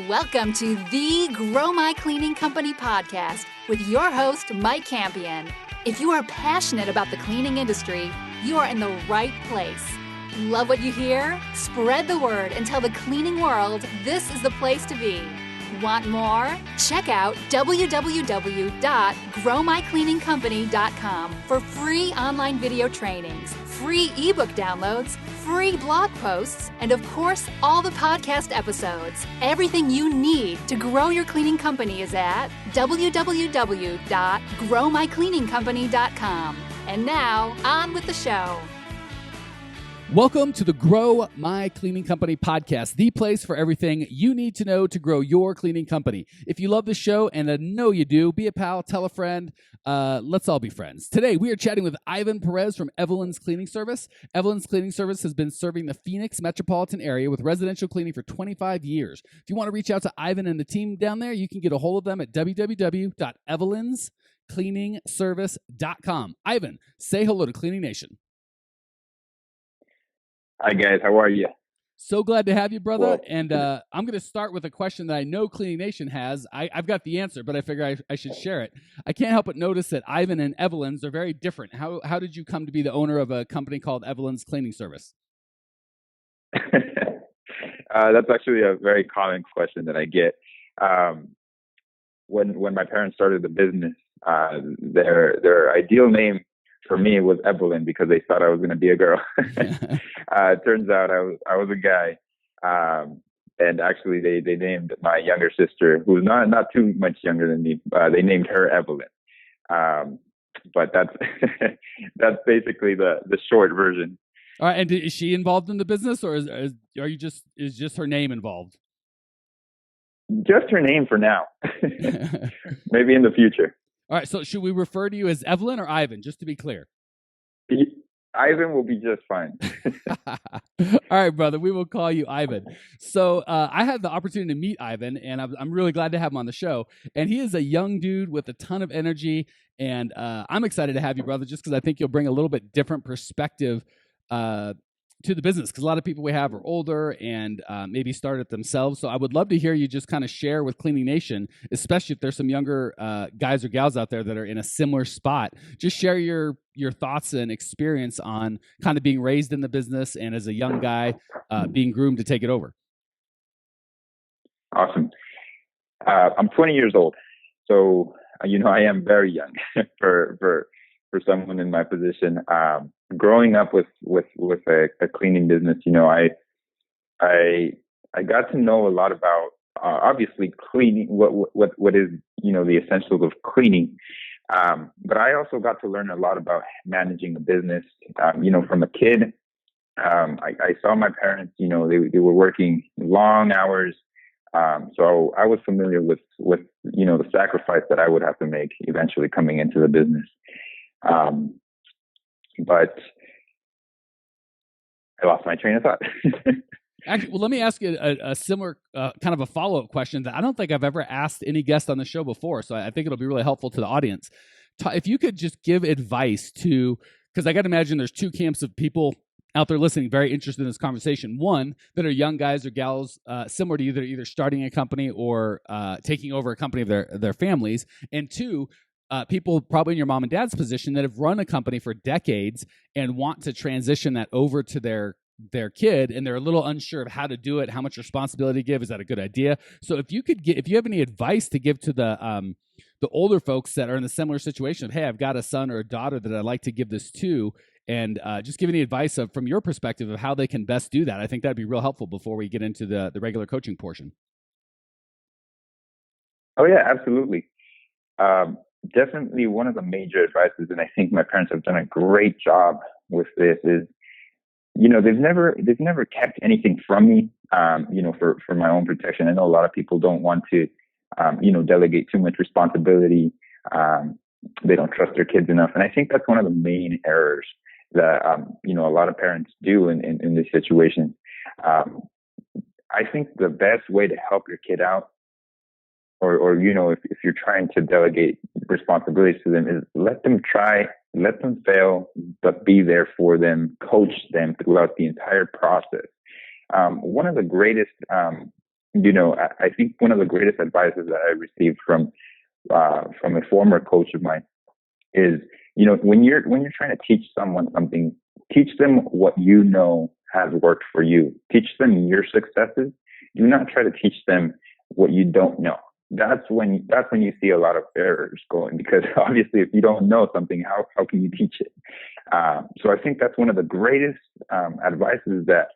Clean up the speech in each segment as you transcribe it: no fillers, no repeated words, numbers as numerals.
Welcome to the Grow My Cleaning Company podcast with your host, Mike Campion. If you are passionate about the cleaning industry, you are in the right place. Love what you hear? Spread the word and tell the cleaning world this is the place to be. Want more? Check out www.growmycleaningcompany.com for free online video trainings, free ebook downloads, free blog posts, and of course, all the podcast episodes. Everything you need to grow your cleaning company is at www.growmycleaningcompany.com. And now, on with the show. Welcome to the Grow My Cleaning Company podcast, the place for everything you need to know to grow your cleaning company. If you love the show, and I know you do, be a pal, tell a friend. Let's all be friends. Today, we are chatting with Ivan Perez from Evelyn's Cleaning Service. Evelyn's Cleaning Service has been serving the Phoenix metropolitan area with residential cleaning for 25 years. If you want to reach out to Ivan and the team down there, you can get a hold of them at www.evelynscleaningservice.com. Ivan, say hello to Cleaning Nation. Hi, guys. How are you? So glad to have you, brother. Well, and I'm going to start with a question that I know Cleaning Nation has. I've got the answer, but I figure I should share it. I can't help but notice that Ivan and Evelyn's are very different. How did you come to be the owner of a company called Evelyn's Cleaning Service? That's actually a very common question that I get. When my parents started the business, their ideal name for me was Evelyn because they thought I was going to be a girl. It turns out I was a guy. And actually they named my younger sister, who's not too much younger than me, they named her Evelyn. But that's that's basically the short version. All right, and is she involved in the business, or is just her name involved? Just her name for now. Maybe in the future. All right, so should we refer to you as Evelyn or Ivan, just to be clear? Ivan will be just fine. All right, brother, we will call you Ivan. So I had the opportunity to meet Ivan, and I'm really glad to have him on the show. And he is a young dude with a ton of energy, and I'm excited to have you, brother, just because I think you'll bring a little bit different perspective to the business, because a lot of people we have are older and maybe started themselves. So I would love to hear you just kind of share with Cleaning Nation, especially if there's some younger guys or gals out there that are in a similar spot. Just share your thoughts and experience on kind of being raised in the business and as a young guy being groomed to take it over. Awesome. I'm 20 years old, so I am very young for someone in my position. Growing up with a cleaning business, I got to know a lot about obviously cleaning, what is the essentials of cleaning, but I also got to learn a lot about managing a business. From a kid, I saw my parents. They were working long hours, so I was familiar with the sacrifice that I would have to make eventually coming into the business. But I lost my train of thought. Actually, well, let me ask you a similar kind of a follow-up question that I don't think I've ever asked any guest on the show before. So I think it'll be really helpful to the audience. If you could just give advice because I got to imagine there's two camps of people out there listening, very interested in this conversation. One, that are young guys or gals similar to either starting a company or taking over a company of their families. And two, people probably in your mom and dad's position that have run a company for decades and want to transition that over to their kid, and they're a little unsure of how to do it, how much responsibility to give. Is that a good idea? So if you have any advice to give to the older folks that are in a similar situation of, hey, I've got a son or a daughter that I'd like to give this to, and just give any advice from your perspective of how they can best do that, I think that'd be real helpful before we get into the regular coaching portion. Oh yeah, absolutely. Definitely one of the major advices, and I think my parents have done a great job with this, is, they've never kept anything from me, for my own protection. I know a lot of people don't want to, delegate too much responsibility. They don't trust their kids enough. And I think that's one of the main errors that, a lot of parents do in this situation. I think the best way to help your kid out, or if you're trying to delegate responsibilities to them, is let them try, let them fail, but be there for them, coach them throughout the entire process. One of the greatest I think one of the greatest advices that I received from a former coach of mine is, when you're trying to teach someone something, teach them what you know has worked for you. Teach them your successes. Do not try to teach them what you don't know. That's when you see a lot of errors going, because obviously if you don't know something, how can you teach it? So I think that's one of the greatest advices that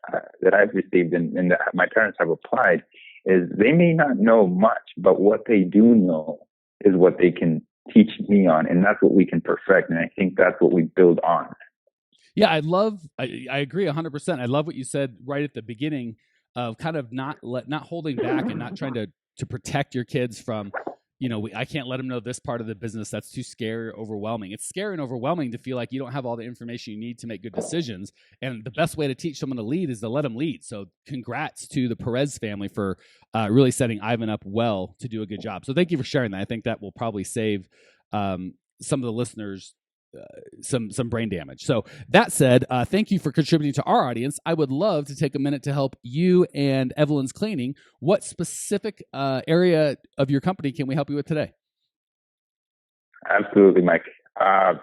I've received and that my parents have applied, is they may not know much, but what they do know is what they can teach me on, and that's what we can perfect. And I think that's what we build on. Yeah, I agree 100%. I love what you said right at the beginning of kind of not holding back and not trying to protect your kids from, I can't let them know this part of the business. That's too scary or overwhelming. It's scary and overwhelming to feel like you don't have all the information you need to make good decisions. And the best way to teach someone to lead is to let them lead. So congrats to the Perez family for really setting Ivan up well to do a good job. So thank you for sharing that. I think that will probably save some of the listeners some brain damage. So that said, thank you for contributing to our audience. I would love to take a minute to help you and Evelyn's Cleaning. What specific area of your company can we help you with today? Absolutely, Mike. I'm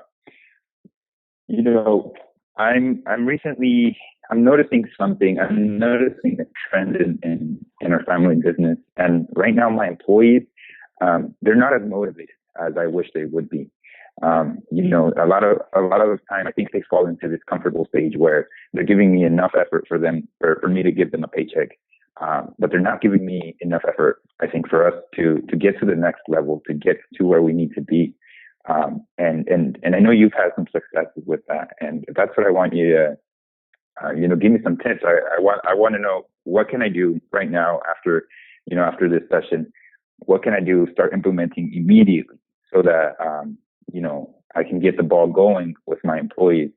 noticing something. I'm noticing a trend in our family business, and right now my employees, they're not as motivated as I wish they would be. A lot of the time, I think they fall into this comfortable stage where they're giving me enough effort for me to give them a paycheck. But they're not giving me enough effort, I think, for us to get to the next level, to get to where we need to be. And I know you've had some successes with that, and that's what I want you to, give me some tips. I want to know, what can I do right now after this session? What can I do? Start implementing immediately so that, I can get the ball going with my employees,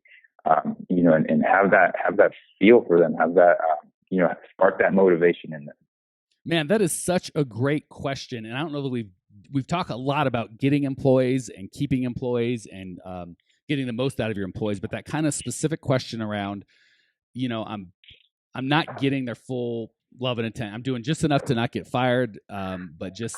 and have that feel for them, have that, spark that motivation in them. Man, that is such a great question. And I don't know that we've talked a lot about getting employees and keeping employees and getting the most out of your employees, but that kind of specific question around, I'm not getting their full love and intent. I'm doing just enough to not get fired, but just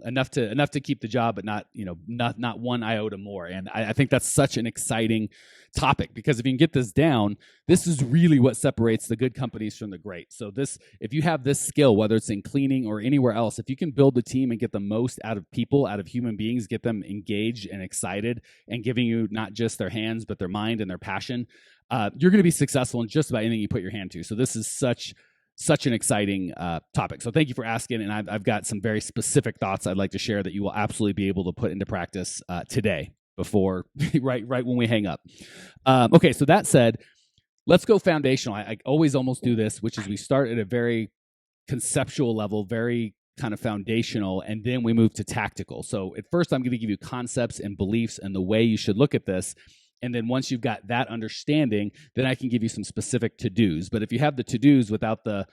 enough to keep the job, but not one iota more. And I think that's such an exciting topic, because if you can get this down, this is really what separates the good companies from the great. So if you have this skill, whether it's in cleaning or anywhere else, if you can build a team and get the most out of people, out of human beings, get them engaged and excited and giving you not just their hands, but their mind and their passion, you're going to be successful in just about anything you put your hand to. So this is such an exciting topic. So thank you for asking. And I've got some very specific thoughts I'd like to share that you will absolutely be able to put into practice today before right when we hang up. Okay, so that said, let's go foundational. I always almost do this, which is we start at a very conceptual level, very kind of foundational, and then we move to tactical. So at first, I'm going to give you concepts and beliefs and the way you should look at this. And then once you've got that understanding, then I can give you some specific to-dos. But if you have the to-dos without the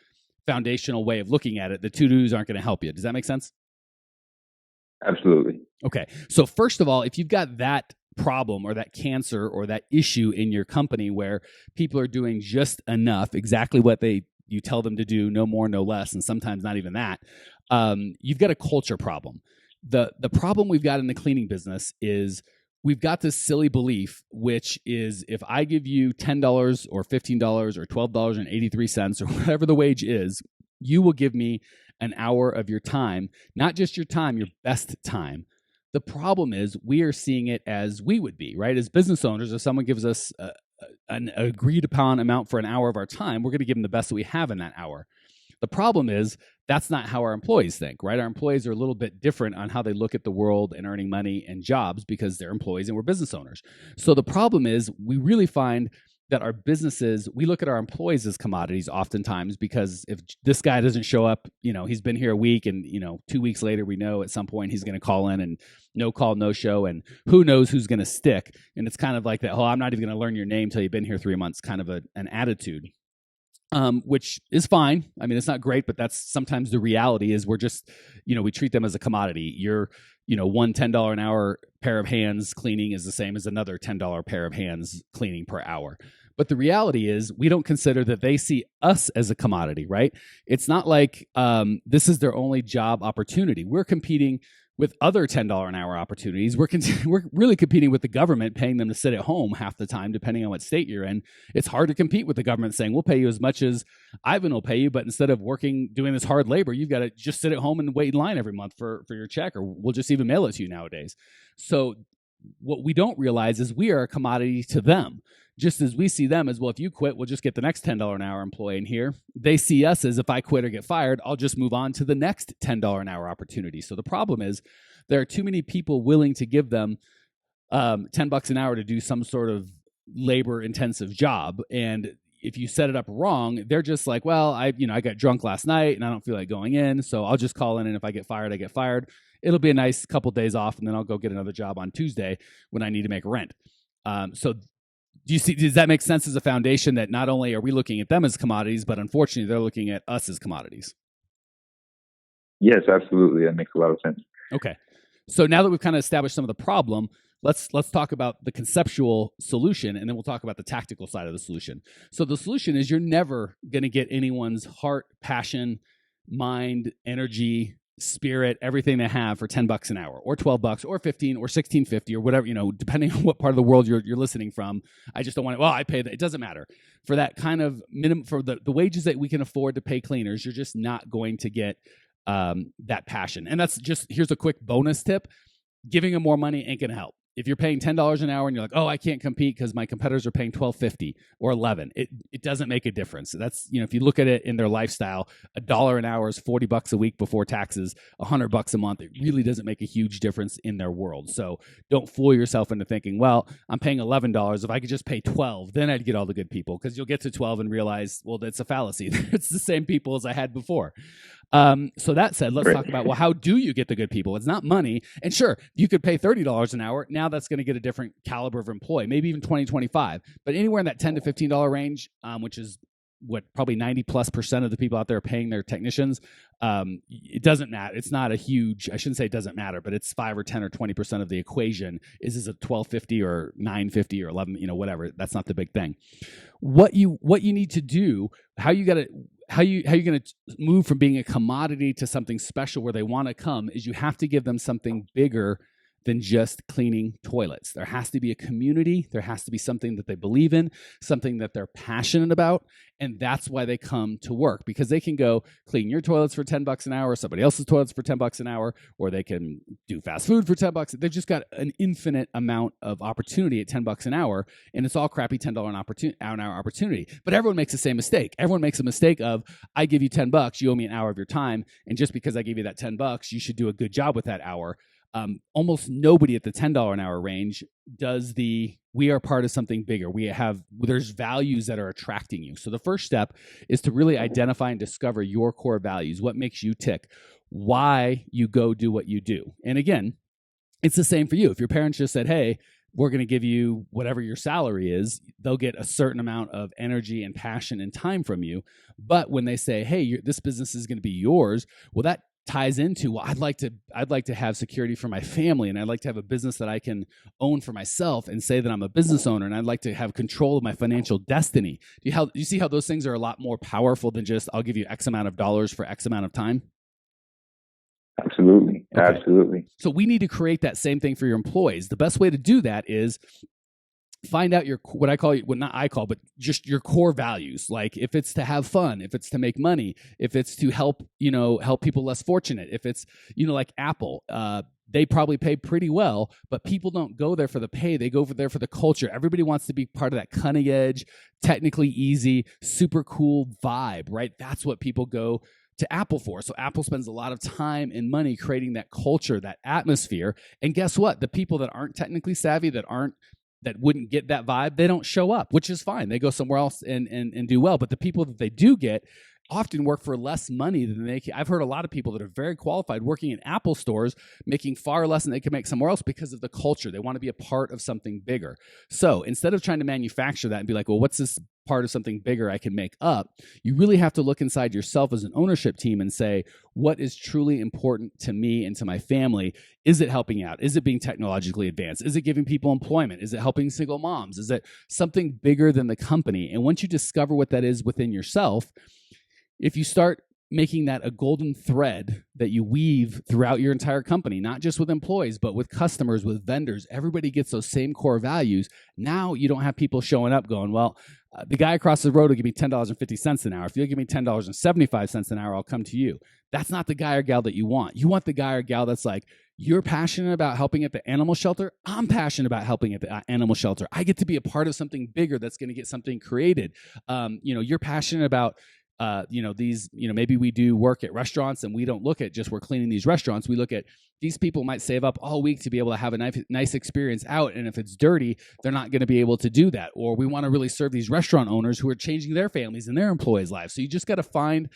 foundational way of looking at it, the to-dos aren't going to help you. Does that make sense? Absolutely. Okay. So first of all, if you've got that problem or that cancer or that issue in your company where people are doing just enough, exactly what you tell them to do, no more, no less, and sometimes not even that, you've got a culture problem. The problem we've got in the cleaning business is we've got this silly belief, which is if I give you $10 or $15 or $12.83 or whatever the wage is, you will give me an hour of your time, not just your time, your best time. The problem is we are seeing it as we would be, right? As business owners, if someone gives us an agreed upon amount for an hour of our time, we're going to give them the best that we have in that hour. The problem is that's not how our employees think, right? Our employees are a little bit different on how they look at the world and earning money and jobs because they're employees and we're business owners. So the problem is we really find that our businesses, we look at our employees as commodities oftentimes, because if this guy doesn't show up, he's been here a week and, 2 weeks later, we know at some point he's going to call in and no call, no show. And who knows who's going to stick. And it's kind of like that, I'm not even going to learn your name till you've been here 3 months kind of an attitude. Which is fine. I mean, it's not great, but that's sometimes the reality is we're just, we treat them as a commodity. One $10 an hour pair of hands cleaning is the same as another $10 pair of hands cleaning per hour. But the reality is we don't consider that they see us as a commodity, right? It's not like this is their only job opportunity. We're competing with other $10 an hour opportunities. We're really competing with the government, paying them to sit at home half the time, depending on what state you're in. It's hard to compete with the government saying, we'll pay you as much as Ivan will pay you, but instead of doing this hard labor, you've got to just sit at home and wait in line every month for your check, or we'll just even mail it to you nowadays. So what we don't realize is we are a commodity to them. Just as we see them as, well, if you quit, we'll just get the next $10 an hour employee in here. They see us as, if I quit or get fired, I'll just move on to the next $10 an hour opportunity. So the problem is there are too many people willing to give them $10 an hour to do some sort of labor intensive job. And if you set it up wrong, they're just like, well, I got drunk last night and I don't feel like going in, so I'll just call in, and if I get fired, I get fired. It'll be a nice couple days off, and then I'll go get another job on Tuesday when I need to make rent. So does that make sense as a foundation, that not only are we looking at them as commodities, but unfortunately they're looking at us as commodities? Yes, absolutely. That makes a lot of sense. Okay. So now that we've kind of established some of the problem, let's talk about the conceptual solution, and then we'll talk about the tactical side of the solution. So the solution is you're never going to get anyone's heart, passion, mind, energy, spirit, everything they have for $10 an hour, or $12, or $15, or $16.50, or whatever, depending on what part of the world you're listening from. I just don't want it. Well, I pay that. It doesn't matter. For that kind of minimum, for the wages that we can afford to pay cleaners, you're just not going to get that passion. And here's a quick bonus tip. Giving them more money ain't going to help. If you're paying $10 an hour and you're like, oh, I can't compete because my competitors are paying $12.50 or $11, it doesn't make a difference. That's, if you look at it in their lifestyle, $1 an hour is $40 a week before taxes, $100 a month. It really doesn't make a huge difference in their world. So don't fool yourself into thinking, well, I'm paying $11. If I could just pay $12, then I'd get all the good people, because you'll get to 12 and realize, well, that's a fallacy. It's the same people as I had before. So that said, let's talk about, well, how do you get the good people? It's not money. And sure, you could pay $30 an hour. Now that's going to get a different caliber of employee, maybe even 20, 25, but anywhere in that $10 to $15 range, which is what probably 90+% of the people out there are paying their technicians. It doesn't matter. It's not a huge, I shouldn't say it doesn't matter, but it's 5 or 10 or 20% of the equation. Is it $12.50 or $9.50 or $11, whatever. That's not the big thing. What you need to do, how you going to move from being a commodity to something special where they want to come, is you have to give them something bigger than just cleaning toilets. There has to be a community. There has to be something that they believe in, something that they're passionate about. And that's why they come to work, because they can go clean your toilets for $10 an hour, somebody else's toilets for $10 an hour, or they can do fast food for $10. They've just got an infinite amount of opportunity at $10 an hour, and it's all crappy $10 an hour opportunity. But everyone makes the same mistake. Everyone makes a mistake of, I give you $10, you owe me an hour of your time, and just because I gave you that $10, you should do a good job with that hour. Almost nobody at the $10 an hour range does we are part of something bigger. There's values that are attracting you. So the first step is to really identify and discover your core values. What makes you tick? Why you go do what you do. And again, it's the same for you. If your parents just said, hey, we're going to give you whatever your salary is, they'll get a certain amount of energy and passion and time from you. But when they say, hey, this business is going to be yours, well, that ties into, well, I'd like to have security for my family, and I'd like to have a business that I can own for myself and say that I'm a business owner, and I'd like to have control of my financial destiny. Do you see how those things are a lot more powerful than just, I'll give you X amount of dollars for X amount of time? Absolutely. Okay. Absolutely. So we need to create that same thing for your employees. The best way to do that is find out but just your core values. Like if it's to have fun, if it's to make money, if it's to help people less fortunate, if it's, like Apple, they probably pay pretty well, but people don't go there for the pay. They go over there for the culture. Everybody wants to be part of that cutting edge, technically easy, super cool vibe, right? That's what people go to Apple for. So Apple spends a lot of time and money creating that culture, that atmosphere. And guess what? The people that aren't technically savvy, that wouldn't get that vibe, they don't show up, which is fine. They go somewhere else and do well. But the people that they do get, often work for less money than they can. I've heard a lot of people that are very qualified working in Apple stores making far less than they can make somewhere else because of the culture. They want to be a part of something bigger. So instead of trying to manufacture that and be like, well, what's this part of something bigger I can make up? You really have to look inside yourself as an ownership team and say, what is truly important to me and to my family? Is it helping out? Is it being technologically advanced? Is it giving people employment? Is it helping single moms? Is it something bigger than the company? And once you discover what that is within yourself, if you start making that a golden thread that you weave throughout your entire company, not just with employees, but with customers, with vendors, everybody gets those same core values. Now you don't have people showing up going, well, the guy across the road will give me $10.50 an hour. If you'll give me $10.75 an hour, I'll come to you. That's not the guy or gal that you want. You want the guy or gal that's like, you're passionate about helping at the animal shelter. I'm passionate about helping at the animal shelter. I get to be a part of something bigger that's going to get something created. You're passionate about maybe we do work at restaurants and we don't look at just we're cleaning these restaurants. We look at these people might save up all week to be able to have a nice experience out. And if it's dirty, they're not going to be able to do that. Or we want to really serve these restaurant owners who are changing their families and their employees' lives. So you just got to find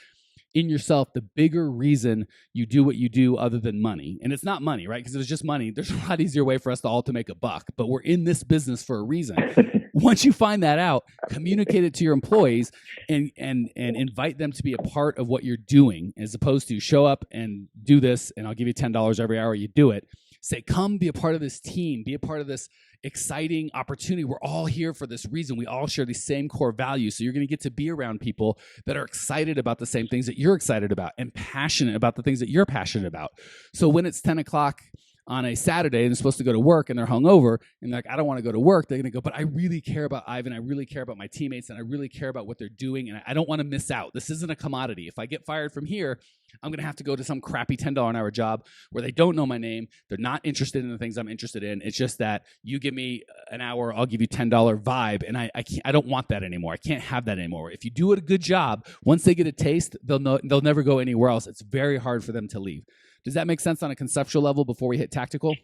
in yourself the bigger reason you do what you do other than money. And it's not money, right? Because if it's just money, there's a lot easier way for us to all to make a buck. But we're in this business for a reason. Once you find that out, communicate it to your employees and invite them to be a part of what you're doing, as opposed to show up and do this and I'll give you $10 every hour you do it. Say, come be a part of this team, be a part of this exciting opportunity. We're all here for this reason. We all share these same core values. So you're going to get to be around people that are excited about the same things that you're excited about and passionate about the things that you're passionate about. So when it's 10 o'clock on a Saturday and they're supposed to go to work and they're hungover and they're like, I don't want to go to work. They're going to go, but I really care about Ivan. I really care about my teammates and I really care about what they're doing. And I don't want to miss out. This isn't a commodity. If I get fired from here, I'm going to have to go to some crappy $10 an hour job where they don't know my name. They're not interested in the things I'm interested in. It's just that you give me an hour, I'll give you $10 vibe. And I don't want that anymore. I can't have that anymore. If you do a good job, once they get a taste, they'll never go anywhere else. It's very hard for them to leave. Does that make sense on a conceptual level before we hit tactical?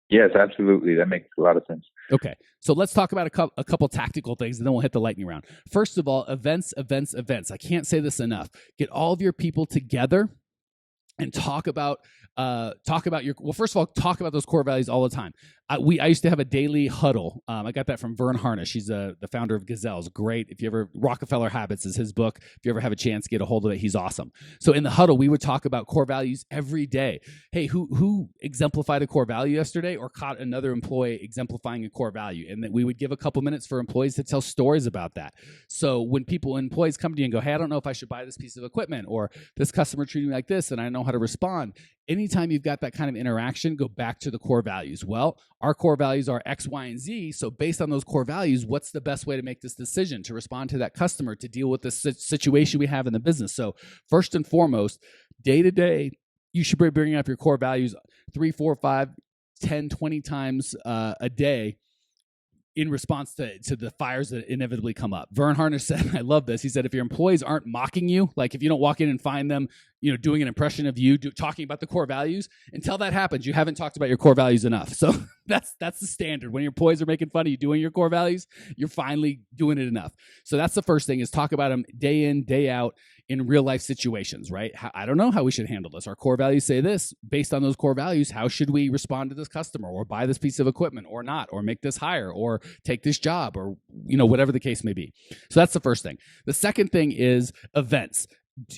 Yes, absolutely. That makes a lot of sense. Okay. So let's talk about a couple tactical things and then we'll hit the lightning round. First of all, events. I can't say this enough. Get all of your people together and talk about first of all, talk about those core values all the time. I used to have a daily huddle. I got that from Vern Harnish. He's the founder of Gazelles. Great. If you ever, Rockefeller Habits is his book. If you ever have a chance, get a hold of it. He's awesome. So in the huddle, we would talk about core values every day. Hey, who exemplified a core value yesterday or caught another employee exemplifying a core value? And then we would give a couple minutes for employees to tell stories about that. So when employees come to you and go, hey, I don't know if I should buy this piece of equipment, or this customer treated me like this and I don't know how to respond. Anytime you've got that kind of interaction, go back to the core values. Well, our core values are X, Y, and Z. So based on those core values, what's the best way to make this decision, to respond to that customer, to deal with this situation we have in the business? So first and foremost, day to day, you should be bringing up your core values 3, 4, 5, 10, 20 times a day in response to the fires that inevitably come up. Vern Harnish said, I love this. He said, if your employees aren't mocking you, like if you don't walk in and find them, doing an impression of you, talking about the core values, until that happens, you haven't talked about your core values enough. So that's the standard. When your employees are making fun of you doing your core values, you're finally doing it enough. So that's the first thing, is talk about them day in, day out in real life situations, right? I don't know how we should handle this. Our core values say this. Based on those core values, how should we respond to this customer, or buy this piece of equipment, or not, or make this hire, or take this job, or whatever the case may be. So that's the first thing. The second thing is events.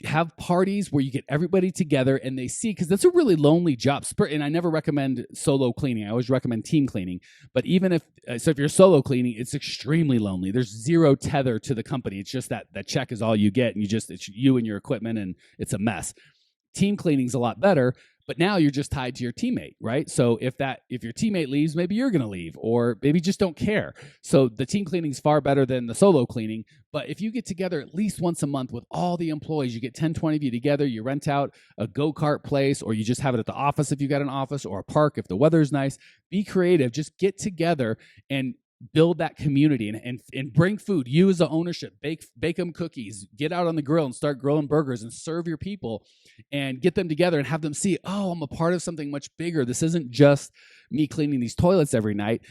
Have parties where you get everybody together and they see, because that's a really lonely job. And I never recommend solo cleaning. I always recommend team cleaning. But even if you're solo cleaning, it's extremely lonely. There's zero tether to the company. It's just that check is all you get, and it's you and your equipment, and it's a mess. Team cleaning's a lot better, but now you're just tied to your teammate, right? So if your teammate leaves, maybe you're going to leave, or maybe just don't care. So the team cleaning is far better than the solo cleaning. But if you get together at least once a month with all the employees, you get 10, 20 of you together, you rent out a go-kart place, or you just have it at the office if you got an office, or a park if the weather's nice. Be creative. Just get together and build that community and bring food. You as the ownership, bake them cookies, get out on the grill and start grilling burgers and serve your people and get them together and have them see, oh, I'm a part of something much bigger. This isn't just me cleaning these toilets every night.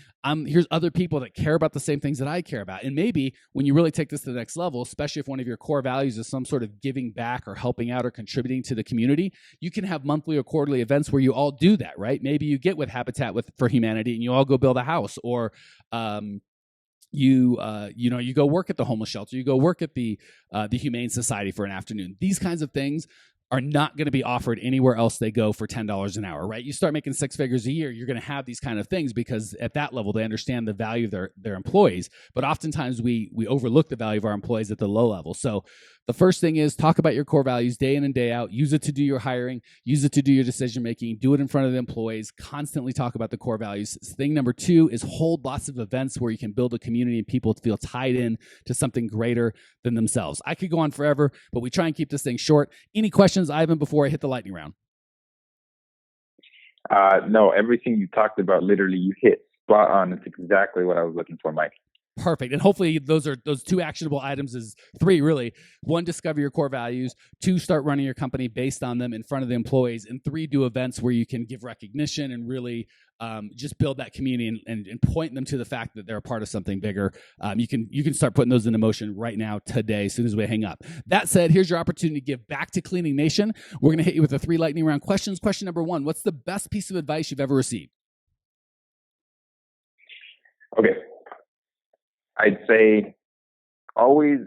Here's other people that care about the same things that I care about. And maybe when you really take this to the next level, especially if one of your core values is some sort of giving back or helping out or contributing to the community, you can have monthly or quarterly events where you all do that, right? Maybe you get with Habitat for Humanity and you all go build a house, or you go work at the homeless shelter, you go work at the Humane Society for an afternoon. These kinds of things are not going to be offered anywhere else they go for $10 an hour, right? You start making six figures a year, you're going to have these kind of things because at that level, they understand the value of their employees. But oftentimes we overlook the value of our employees at the low level. So the first thing is talk about your core values day in and day out. Use it to do your hiring, use it to do your decision making, do it in front of the employees, constantly talk about the core values. Thing number two is hold lots of events where you can build a community and people feel tied in to something greater than themselves. I could go on forever, but we try and keep this thing short. Any questions, Ivan, before I hit the lightning round? No, everything you talked about, literally you hit spot on. It's exactly what I was looking for, Mike. Perfect. And hopefully those two actionable items is three, really. One, discover your core values. Two, start running your company based on them in front of the employees. And three, do events where you can give recognition and really just build that community and point them to the fact that they're a part of something bigger. You can start putting those into motion right now, today, as soon as we hang up. That said, here's your opportunity to give back to Cleaning Nation. We're going to hit you with the 3 lightning round questions. Question number 1, what's the best piece of advice you've ever received? Okay. I'd say always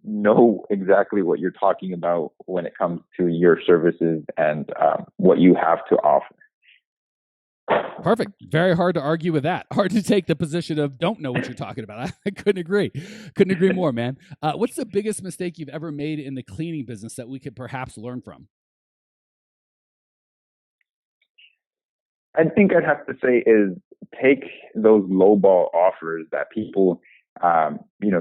know exactly what you're talking about when it comes to your services and what you have to offer. Perfect. Very hard to argue with that. Hard to take the position of don't know what you're talking about. I couldn't agree. Couldn't agree more, man. What's the biggest mistake you've ever made in the cleaning business that we could perhaps learn from? I think I'd have to say is take those lowball offers that people,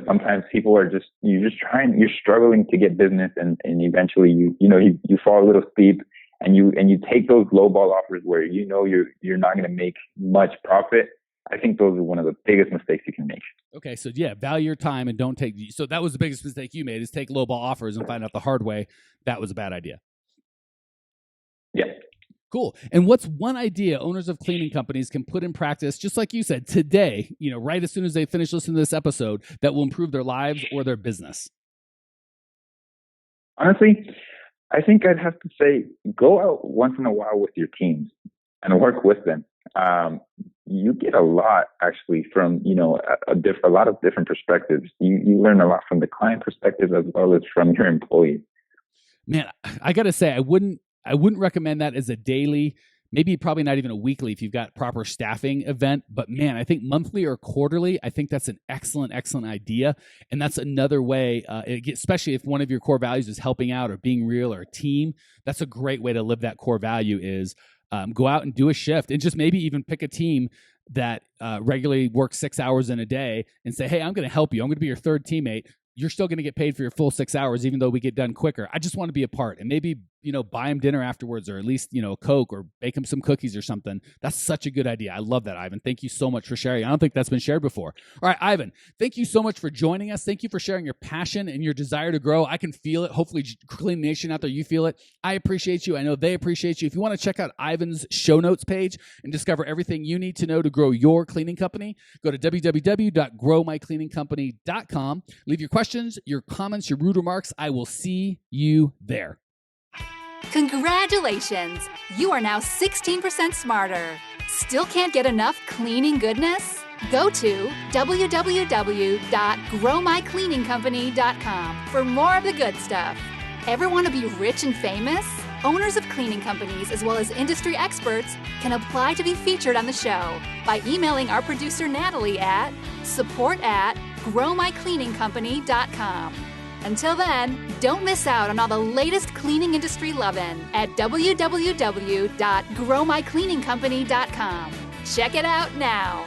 sometimes people are you're struggling to get business and eventually you fall a little steep and you take those lowball offers where you're not going to make much profit. I think those are one of the biggest mistakes you can make. Okay, so yeah, value your time and don't take. So that was the biggest mistake you made, is take lowball offers and find out the hard way that was a bad idea. Yeah. Cool. And what's one idea owners of cleaning companies can put in practice, just like you said, today, right as soon as they finish listening to this episode, that will improve their lives or their business? Honestly, I think I'd have to say go out once in a while with your teams and work with them. You get a lot actually from, a lot of different perspectives. You learn a lot from the client perspective as well as from your employees. Man, I got to say, I wouldn't recommend that as a daily, maybe probably not even a weekly if you've got proper staffing event. But man, I think monthly or quarterly, I think that's an excellent idea. And that's another way, especially if one of your core values is helping out or being real or a team, that's a great way to live that core value is go out and do a shift and just maybe even pick a team that regularly works 6 hours in a day and say, hey, I'm going to help you. I'm going to be your third teammate. You're still going to get paid for your full 6 hours, even though we get done quicker. I just want to be a part and maybe, buy them dinner afterwards or at least, a Coke or bake them some cookies or something. That's such a good idea. I love that, Ivan. Thank you so much for sharing. I don't think that's been shared before. All right, Ivan, thank you so much for joining us. Thank you for sharing your passion and your desire to grow. I can feel it. Hopefully, Clean Nation out there, you feel it. I appreciate you. I know they appreciate you. If you want to check out Ivan's show notes page and discover everything you need to know to grow your cleaning company, go to www.growmycleaningcompany.com. Leave your questions, your comments, your rude remarks. I will see you there. Congratulations! You are now 16% smarter. Still can't get enough cleaning goodness? Go to www.growmycleaningcompany.com for more of the good stuff. Ever want to be rich and famous? Owners of cleaning companies as well as industry experts can apply to be featured on the show by emailing our producer Natalie at support@growmycleaningcompany.com. Until then, don't miss out on all the latest cleaning industry lovin' at www.growmycleaningcompany.com. Check it out now.